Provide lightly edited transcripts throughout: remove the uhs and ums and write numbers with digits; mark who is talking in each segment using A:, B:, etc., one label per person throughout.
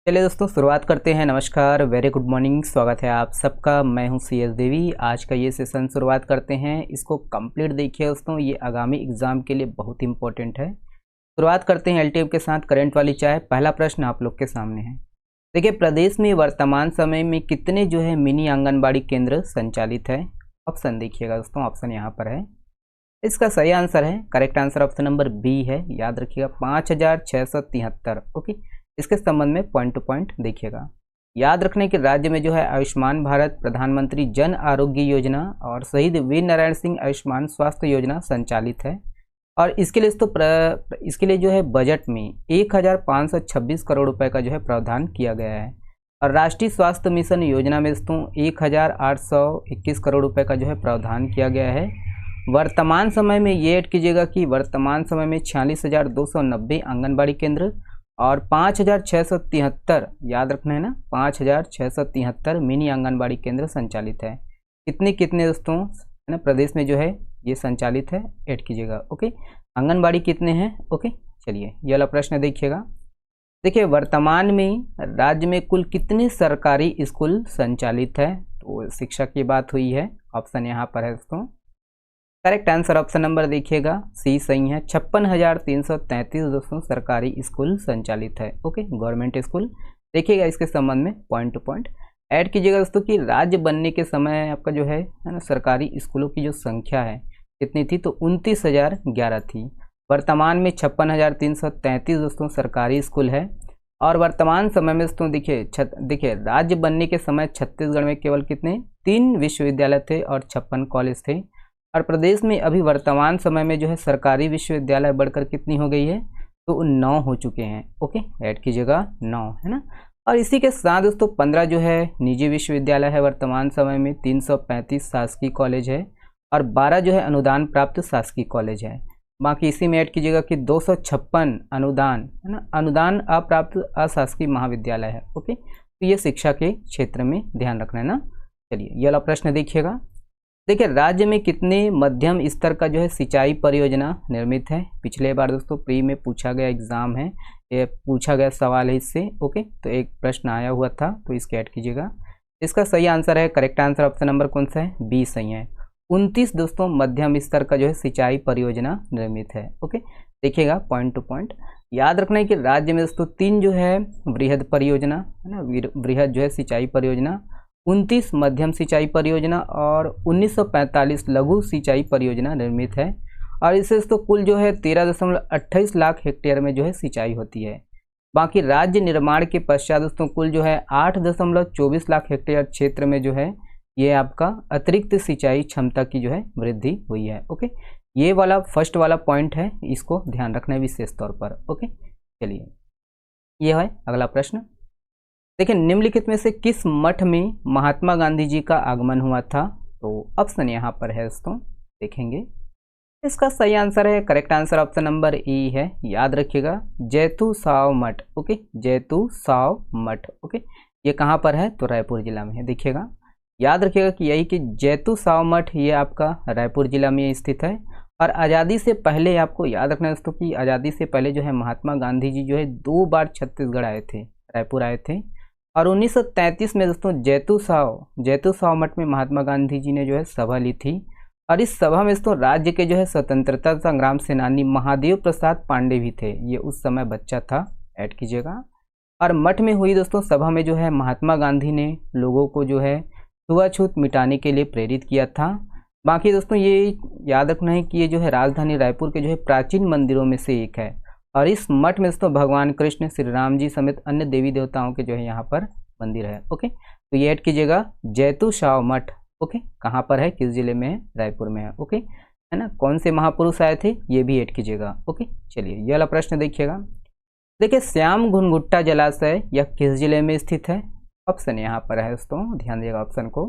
A: चलिए दोस्तों शुरुआत करते हैं। नमस्कार, वेरी गुड मॉर्निंग, स्वागत है आप सबका। मैं हूं CS देवी। आज का ये सेशन शुरुआत करते हैं, इसको कंप्लीट देखिए दोस्तों, ये आगामी एग्जाम के लिए बहुत इंपॉर्टेंट है। शुरुआत करते हैं LTF के साथ। करंट वाली चाय, पहला प्रश्न आप लोग के सामने है। देखिए, प्रदेश में वर्तमान समय में कितने जो है मिनी आंगनबाड़ी केंद्र संचालित है। ऑप्शन देखिएगा दोस्तों, ऑप्शन यहाँ पर है। इसका सही आंसर है, correct answer option number B है। याद रखिएगा 5673। ओके, इसके संबंध में पॉइंट टू पॉइंट देखिएगा। याद रखने के राज्य में जो है आयुष्मान भारत, प्रधानमंत्री जन आरोग्य योजना और शहीद वीर नारायण सिंह आयुष्मान स्वास्थ्य योजना संचालित है। और इसके लिए इसके लिए जो है बजट में 1526 करोड़ रुपए का जो है प्रावधान किया गया है। और राष्ट्रीय स्वास्थ्य मिशन योजना में दोस्तों 1821 करोड़ रुपए का जो है प्रावधान किया गया है। वर्तमान समय में ये ऐड कीजिएगा कि वर्तमान समय में 46,290 आंगनबाड़ी केंद्र और 5,673, याद रखना है ना, 5,673 मिनी आंगनबाड़ी केंद्र संचालित है। कितने दोस्तों है ना प्रदेश में जो है ये संचालित है, ऐड कीजिएगा। ओके, आंगनबाड़ी कितने हैं। ओके, चलिए ये वाला प्रश्न देखिएगा। देखिए, वर्तमान में राज्य में कुल कितने सरकारी स्कूल संचालित है, तो शिक्षा की बात हुई है। ऑप्शन यहाँ पर है दोस्तों। करेक्ट आंसर ऑप्शन नंबर देखिएगा सी सही है। 56,333 दोस्तों सरकारी स्कूल संचालित है। Okay, government school. देखिएगा इसके संबंध में पॉइंट टू पॉइंट ऐड कीजिएगा दोस्तों कि राज्य बनने के समय आपका जो है ना सरकारी स्कूलों की जो संख्या है कितनी थी, तो 29,011 थी। वर्तमान में 56,333 दोस्तों सरकारी स्कूल है। और वर्तमान समय में दोस्तों देखिए राज्य बनने के समय छत्तीसगढ़ में केवल कितने 3 विश्वविद्यालय थे और 56 कॉलेज थे। और प्रदेश में अभी वर्तमान समय में जो है सरकारी विश्वविद्यालय बढ़कर कितनी हो गई है, तो 9 हो चुके हैं। ओके, ऐड कीजिएगा 9, है ना। और इसी के साथ दोस्तों 15 जो है निजी विश्वविद्यालय है वर्तमान समय में, 335 शासकीय कॉलेज है और 12 जो है अनुदान प्राप्त शासकीय कॉलेज है। बाकी इसी में ऐड कीजिएगा कि 256 अनुदान, है ना, अनुदान अप्राप्त अशासकीय महाविद्यालय है। ओके, तो ये शिक्षा के क्षेत्र में ध्यान रखना है ना। चलिए ये वाला प्रश्न देखिएगा। देखिए, राज्य में कितने मध्यम स्तर का जो है सिंचाई परियोजना निर्मित है। पिछले बार दोस्तों प्री में पूछा गया एग्जाम है, ये पूछा गया सवाल है इससे। ओके, तो एक प्रश्न आया हुआ था, तो इसके ऐड कीजिएगा। इसका सही आंसर है, करेक्ट आंसर ऑप्शन नंबर कौन सा है, बी सही है। 29 दोस्तों मध्यम स्तर का जो है सिंचाई परियोजना निर्मित है। ओके, देखिएगा पॉइंट टू पॉइंट। याद रखना है कि राज्य में दोस्तों 3 जो है वृहद परियोजना है ना, वृहद जो है सिंचाई परियोजना, 29 मध्यम सिंचाई परियोजना और 1945 लघु सिंचाई परियोजना निर्मित है। और इससे तो कुल जो है 13.28 लाख हेक्टेयर में जो है सिंचाई होती है। बाकी राज्य निर्माण के पश्चात दोस्तों कुल जो है 8.24 लाख हेक्टेयर क्षेत्र में जो है ये आपका अतिरिक्त सिंचाई क्षमता की जो है वृद्धि हुई है। ओके, ये वाला फर्स्ट वाला पॉइंट है, इसको ध्यान रखना है विशेष तौर पर। ओके, चलिए ये है अगला प्रश्न। देखिए, निम्नलिखित में से किस मठ में महात्मा गांधी जी का आगमन हुआ था, तो ऑप्शन यहाँ पर है दोस्तों, देखेंगे। इसका सही आंसर है, करेक्ट आंसर ऑप्शन नंबर ई है। याद रखिएगा जैतू साव मठ। ओके, जैतू साव मठ। ओके, ये कहाँ पर है, तो रायपुर जिला में है। देखिएगा, याद रखिएगा कि यही कि जैतू साव मठ ये आपका रायपुर जिला में स्थित है। और आज़ादी से पहले आपको याद रखना है दोस्तों कि आज़ादी से पहले जो है महात्मा गांधी जी जो है 2 बार छत्तीसगढ़ आए थे, रायपुर आए थे। और 1933 में दोस्तों जैतू साव मठ में महात्मा गांधी जी ने जो है सभा ली थी। और इस सभा में दोस्तों राज्य के जो है स्वतंत्रता संग्राम सेनानी महादेव प्रसाद पांडे भी थे, ये उस समय बच्चा था, ऐड कीजिएगा। और मठ में हुई दोस्तों सभा में जो है महात्मा गांधी ने लोगों को जो है छुआछूत मिटाने के लिए प्रेरित किया था। बाकी दोस्तों ये याद रखना है कि ये जो है राजधानी रायपुर के जो है प्राचीन मंदिरों में से एक है। और इस मठ में दोस्तों भगवान कृष्ण, श्री राम जी समेत अन्य देवी देवताओं के जो है यहाँ पर मंदिर है। ओके, तो ये ऐड कीजिएगा जैतू साव मठ। ओके, कहाँ पर है, किस जिले में है, रायपुर में है। ओके, है ना, कौन से महापुरुष आए थे, ये भी ऐड कीजिएगा। ओके, चलिए ये वाला प्रश्न देखिएगा। देखिए, श्याम घुनघुट्टा जलाशय यह किस जिले में स्थित है। ऑप्शन यहाँ पर है दोस्तों, ध्यान दिएगा ऑप्शन को।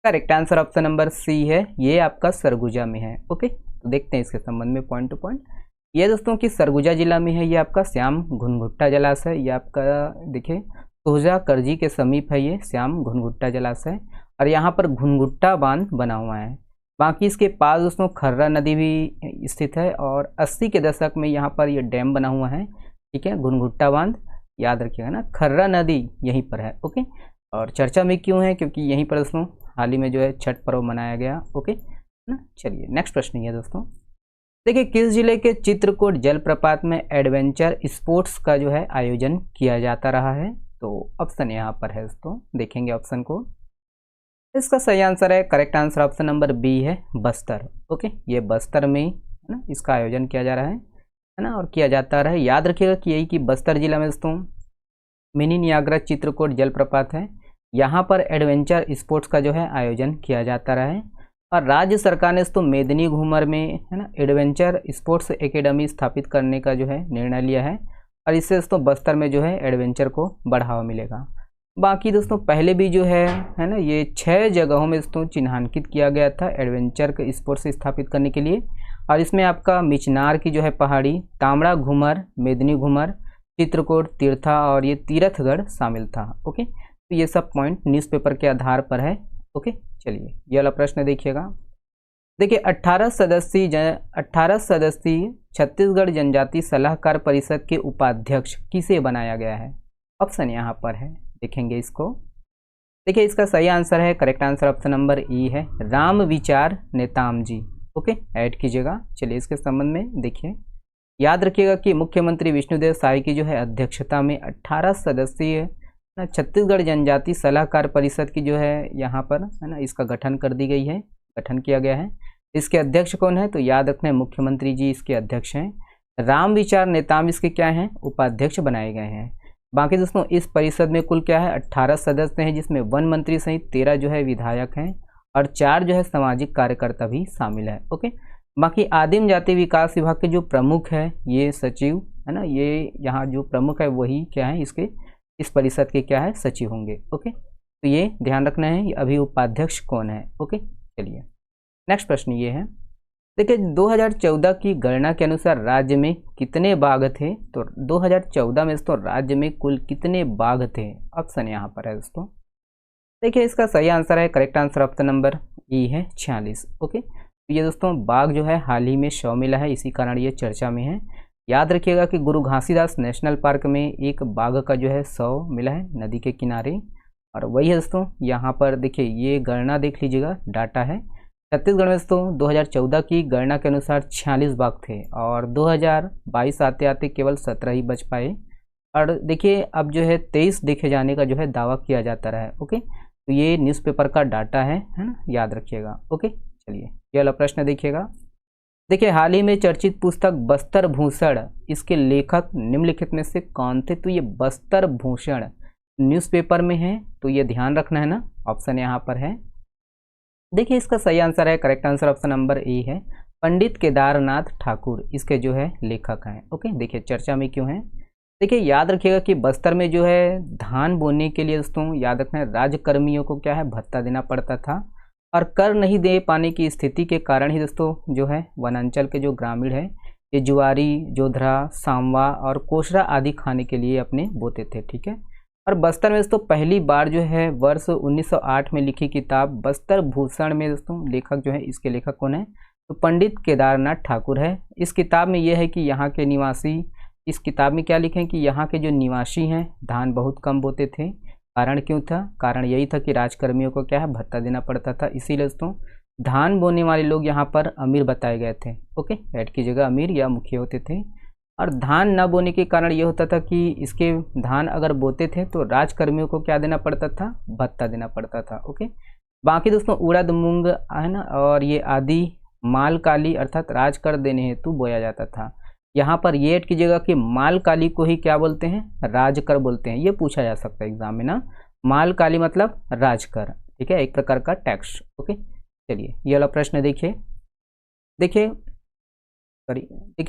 A: Correct answer option number C है, ये आपका सरगुजा में है। ओके, तो देखते हैं इसके संबंध में पॉइंट टू पॉइंट। ये दोस्तों कि सरगुजा जिला में है ये आपका श्याम घुनघुट्टा जलाशय। ये आपका देखिए सोहजा करजी के समीप है ये श्याम घुनघुट्टा जलाशय। और यहाँ पर घुनघुट्टा बांध बना हुआ है। बाकी इसके पास दोस्तों खर्रा नदी भी स्थित है और 80 के दशक में यहाँ पर ये डैम बना हुआ है। ठीक है, घुनघुट्टा बांध। याद रखिएगा ना, खर्रा नदी यहीं पर है। ओके, और चर्चा में क्यों है, क्योंकि यहीं पर दोस्तों हाल ही में जो है छठ पर्व मनाया गया। ओके ना, चलिए नेक्स्ट प्रश्न ये दोस्तों, देखिए किस जिले के चित्रकूट जलप्रपात में एडवेंचर स्पोर्ट्स का जो है आयोजन किया जाता रहा है। तो ऑप्शन यहाँ पर है दोस्तों, देखेंगे ऑप्शन को। इसका सही आंसर है, correct answer option number B है, बस्तर। ओके, ये बस्तर में है ना इसका आयोजन किया जा रहा है ना, और किया जाता रहा है। याद रखिएगा कि यही कि बस्तर जिला में दोस्तों मिनी नियाग्रा चित्रकूट जलप्रपात है, यहाँ पर एडवेंचर स्पोर्ट्स का जो है आयोजन किया जाता रहा है। और राज्य सरकार ने दोस्तों मेदिनी घूमर में है ना एडवेंचर स्पोर्ट्स एकेडमी स्थापित करने का जो है निर्णय लिया है, और इससे दोस्तों बस्तर में जो है एडवेंचर को बढ़ावा मिलेगा। बाकी दोस्तों पहले भी जो है ना ये 6 जगहों में दोस्तों चिन्हांकित किया गया था एडवेंचर के स्पोर्ट्स स्थापित करने के लिए, और इसमें आपका मिचनार की जो है पहाड़ी, तामड़ा घूमर, मेदिनी घूमर, चित्रकूट, तीर्था और ये तीरथगढ़ शामिल था। ओके, तो ये सब पॉइंट न्यूज़पेपर के आधार पर है। ओके, चलिए ये वाला प्रश्न देखिएगा। देखिए 18 सदस्यीय छत्तीसगढ़ जनजाति सलाहकार परिषद के उपाध्यक्ष किसे बनाया गया है। ऑप्शन यहाँ पर है, देखेंगे इसको। देखिए इसका सही आंसर है, करेक्ट आंसर ऑप्शन नंबर ई है, राम विचार नेताम जी। ओके, ऐड कीजिएगा। चलिए इसके संबंध में देखिए, याद रखिएगा कि मुख्यमंत्री विष्णुदेव साय की जो है अध्यक्षता में 18 सदस्यीय छत्तीसगढ़ जनजाति सलाहकार परिषद की जो है यहाँ पर है ना इसका गठन कर दी गई है, गठन किया गया है। इसके अध्यक्ष कौन है, तो याद रखना है मुख्यमंत्री जी इसके अध्यक्ष हैं। राम विचार नेताम इसके क्या हैं, उपाध्यक्ष बनाए गए हैं। बाकी दोस्तों इस परिषद में कुल क्या है 18 सदस्य हैं, जिसमें वन मंत्री सहित 13 जो है विधायक हैं और 4 जो है सामाजिक कार्यकर्ता भी शामिल है। ओके, बाकी आदिम जाति विकास विभाग के जो प्रमुख है ये सचिव है ना, ये यहाँ जो प्रमुख है वही क्या है इसके इस परिषद के क्या है सचिव होंगे। ओके, तो ये ध्यान रखना है अभी उपाध्यक्ष कौन है। ओके, चलिए नेक्स्ट प्रश्न ये है, देखिए 2014 की गणना के अनुसार राज्य में कितने बाघ थे। तो 2014 में दोस्तों राज्य में कुल कितने बाघ थे, ऑप्शन यहाँ पर है दोस्तों। देखिए इसका सही आंसर है, करेक्ट आंसर ऑप्शन नंबर ई है, 46। ओके, तो ये दोस्तों बाघ जो है हाल ही में 100 मिला है, इसी कारण ये चर्चा में है। याद रखिएगा कि गुरु घासीदास नेशनल पार्क में एक बाघ का जो है 100 मिला है नदी के किनारे, और वही है दोस्तों यहाँ पर देखिए ये गणना देख लीजिएगा, डाटा है छत्तीसगढ़ में दोस्तों 2014 की गणना के अनुसार 46 बाघ थे, और 2022 आते आते केवल 17 ही बच पाए। और देखिए अब जो है 23 देखे जाने का जो है दावा किया जाता रहा है। ओके, तो ये न्यूज़पेपर का डाटा है ना, याद रखिएगा। ओके, चलिए ये वाला प्रश्न देखिएगा। देखिए हाल ही में चर्चित पुस्तक बस्तर भूषण, इसके लेखक निम्नलिखित में से कौन थे। तो ये बस्तर भूषण न्यूज़पेपर में है, तो ये ध्यान रखना है ना, ऑप्शन यहाँ पर है। देखिए इसका सही आंसर है, correct answer option number A है, पंडित केदारनाथ ठाकुर इसके जो है लेखक हैं। ओके, देखिए चर्चा में क्यों है, देखिए याद रखिएगा कि बस्तर में जो है धान बोने के लिए दोस्तों याद रखना है राज्य कर्मियों को क्या है भत्ता देना पड़ता था, और कर नहीं दे पाने की स्थिति के कारण ही दोस्तों जो है वनांचल के जो ग्रामीण है ये जुआरी, जोधरा, सांवा और कोशरा आदि खाने के लिए अपने बोते थे। ठीक है, और बस्तर में दोस्तों पहली बार जो है वर्ष 1908 में लिखी किताब बस्तर भूषण में दोस्तों लेखक जो है इसके लेखक कौन है, तो पंडित केदारनाथ ठाकुर है। इस किताब में यह है कि यहाँ के निवासी, इस किताब में क्या लिखे हैं कि यहाँ के जो निवासी हैं धान बहुत कम बोते थे। कारण क्यों था, कारण यही था कि राजकर्मियों को क्या है भत्ता देना पड़ता था, इसीलिए दोस्तों धान बोने वाले लोग यहाँ पर अमीर बताए गए थे। ओके, ऐड कीजिएगा, अमीर या मुखिया होते थे। और धान न बोने के कारण ये होता था कि इसके धान अगर बोते थे तो राजकर्मियों को क्या देना पड़ता था, भत्ता देना पड़ता था। ओके, बाकी दोस्तों उड़द, मूंग है ना, और ये आदि माल काली अर्थात राजकर देने हेतु बोया जाता था। यहाँ पर ये ऐड कीजिएगा कि माल काली को ही क्या बोलते हैं, राजकर बोलते हैं। ये पूछा जा सकता है एग्जाम में ना, माल काली मतलब राजकर। ठीक है, एक प्रकार का टैक्स। ओके, चलिए ये वाला प्रश्न देखिए। देखिए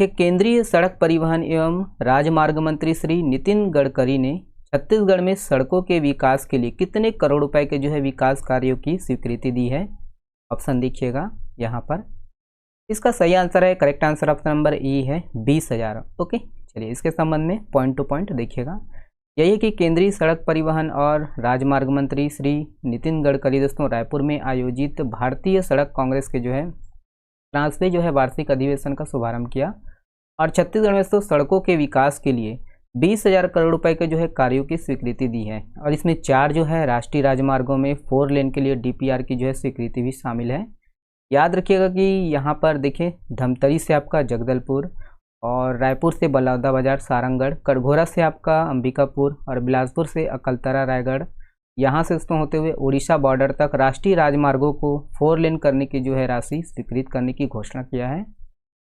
A: केंद्रीय सड़क परिवहन एवं राजमार्ग मंत्री श्री नितिन गडकरी ने छत्तीसगढ़ में सड़कों के विकास के लिए कितने करोड़ रुपए के जो है विकास कार्यों की स्वीकृति दी है। ऑप्शन देखिएगा यहाँ पर, इसका सही आंसर है, करेक्ट आंसर ऑप्शन नंबर ई है, 20,000। ओके, चलिए इसके संबंध में पॉइंट टू पॉइंट देखिएगा। यही है कि केंद्रीय सड़क परिवहन और राजमार्ग मंत्री श्री नितिन गडकरी दोस्तों रायपुर में आयोजित भारतीय सड़क कांग्रेस के जो है 53वें जो है वार्षिक अधिवेशन का शुभारंभ किया, और छत्तीसगढ़ में तो सड़कों के विकास के लिए 20,000 करोड़ रुपए के जो है कार्यों की स्वीकृति दी है। और इसमें 4 जो है राष्ट्रीय राजमार्गों में 4 लेन के लिए डीपीआर की जो है स्वीकृति भी शामिल है। याद रखिएगा कि यहाँ पर देखिए धमतरी से आपका जगदलपुर, और रायपुर से बलौदाबाजार सारंगगढ़, कटघोरा से आपका अंबिकापुर, और बिलासपुर से अकलतरा रायगढ़, यहाँ से दोस्तों होते हुए उड़ीसा बॉर्डर तक राष्ट्रीय राजमार्गों को 4 लेन करने की जो है राशि स्वीकृत करने की घोषणा किया है।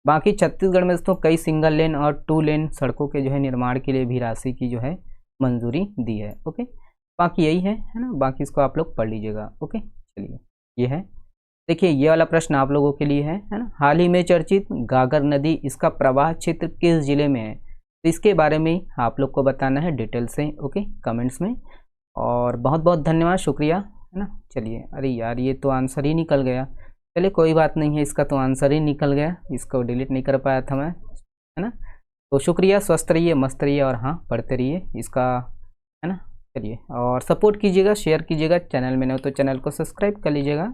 A: बाकी छत्तीसगढ़ में दोस्तों कई सिंगल लेन और 2 लेन सड़कों के जो है निर्माण के लिए भी राशि की जो है मंजूरी दी है। ओके, बाकी यही है ना, बाकी इसको आप लोग पढ़ लीजिएगा। ओके, चलिए ये है, देखिए ये वाला प्रश्न आप लोगों के लिए है ना। हाल ही में चर्चित गागर नदी, इसका प्रवाह क्षेत्र किस जिले में है, तो इसके बारे में आप लोग को बताना है डिटेल से। ओके, कमेंट्स में। और बहुत बहुत धन्यवाद, शुक्रिया, है ना। चलिए, अरे यार ये तो आंसर ही निकल गया। चलिए कोई बात नहीं है, इसका तो आंसर ही निकल गया, इसको डिलीट नहीं कर पाया था मैं, है ना। तो शुक्रिया, स्वस्थ रहिए, मस्त रहिए, और हाँ पढ़ते रहिए इसका, है ना। चलिए, और सपोर्ट कीजिएगा, शेयर कीजिएगा, चैनल में नहीं हो तो चैनल को सब्सक्राइब कर लीजिएगा।